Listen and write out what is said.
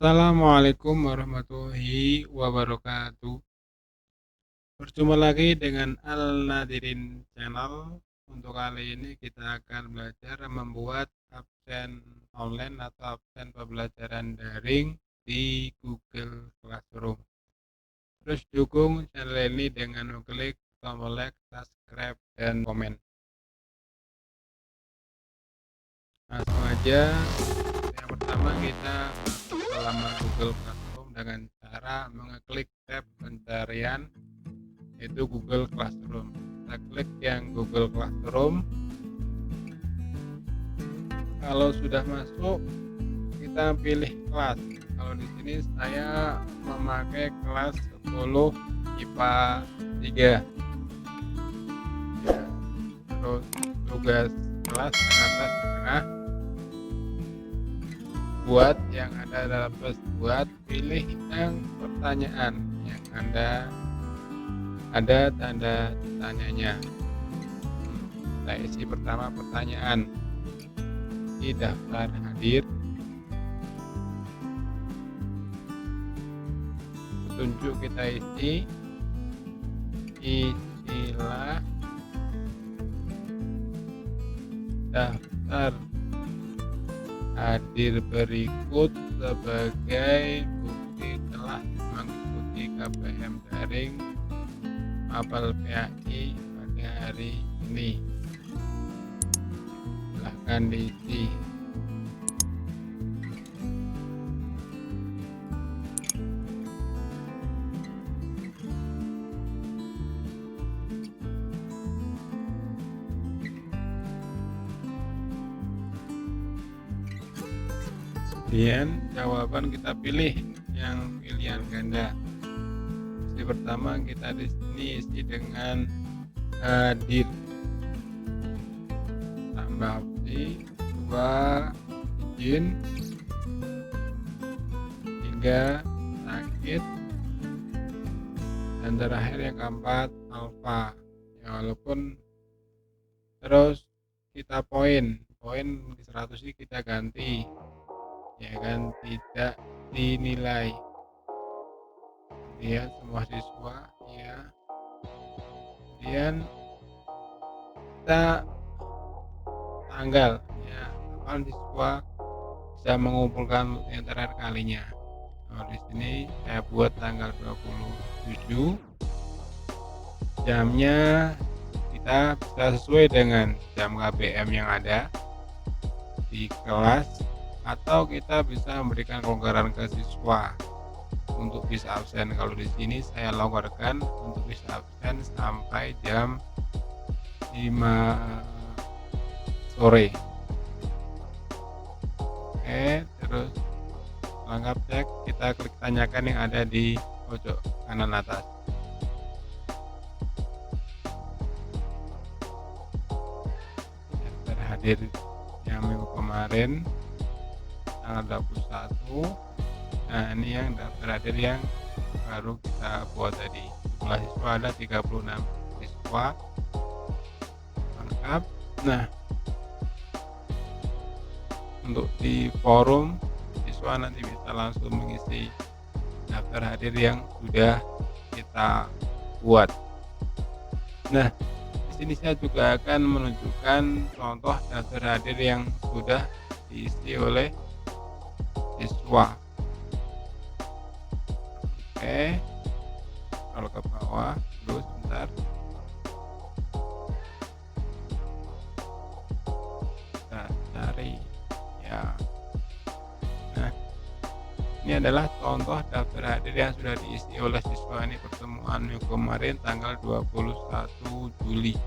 Assalamualaikum warahmatullahi wabarakatuh. Berjumpa lagi dengan Al-Nadirin Channel. Untuk kali ini kita akan belajar membuat absen online atau absen pembelajaran daring di Google Classroom. Terus dukung channel ini dengan mengklik tombol like, subscribe, dan komen. Langsung aja. Yang pertama kita masuk ke halaman Google Classroom dengan cara mengeklik tab pencarian yaitu Google Classroom. Kita klik yang Google Classroom. Kalau sudah masuk, kita pilih kelas. Kalau di sini saya memakai kelas 10 IPA 3. Ya, terus tugas kelas yang atas tengah. Buat yang ada dalam tugas buat, pilih yang pertanyaan yang ada tanda tanyanya. Kita isi pertama pertanyaan di daftar hadir. Petunjuk kita isi istilah daftar hadir berikut sebagai bukti telah mengikuti KPM daring mapel PAI pada hari ini. Silahkan diisi. Kemudian jawaban kita pilih yang pilihan ganda. Opsi pertama kita di sini isi dengan hadir. Tambah opsi 2 izin, 3 sakit, dan terakhir yang keempat alfa. Ya, walaupun terus kita poin di 100 ini kita ganti ya kan, tidak dinilai. Kemudian semua siswa ya. Kemudian kita tanggal ya, kapan siswa bisa mengumpulkan yang terakhir kalinya. Nah, di sini saya buat tanggal 27. Jamnya kita bisa sesuai dengan jam KPM yang ada di kelas, atau kita bisa memberikan kelonggaran ke siswa untuk bisa absen. Kalau di sini saya longgarkan untuk bisa absen sampai jam 5 sore. Oke, terus lengkap cek, kita klik tanyakan yang ada di pojok kanan atas. Daftar hadir yang minggu kemarin tanggal 21. Nah, ini yang daftar hadir yang baru kita buat tadi. Jumlah siswa ada 36 siswa. Lengkap. Nah, untuk di forum siswa nanti bisa langsung mengisi daftar hadir yang sudah kita buat. Nah, di sini saya juga akan menunjukkan contoh daftar hadir yang sudah diisi oleh siswa. Oke, kalau ke bawah dulu sebentar. Kita cari ya. Nah, ini adalah contoh daftar hadir yang sudah diisi oleh siswa. Ini pertemuan minggu kemarin tanggal 21 Juli.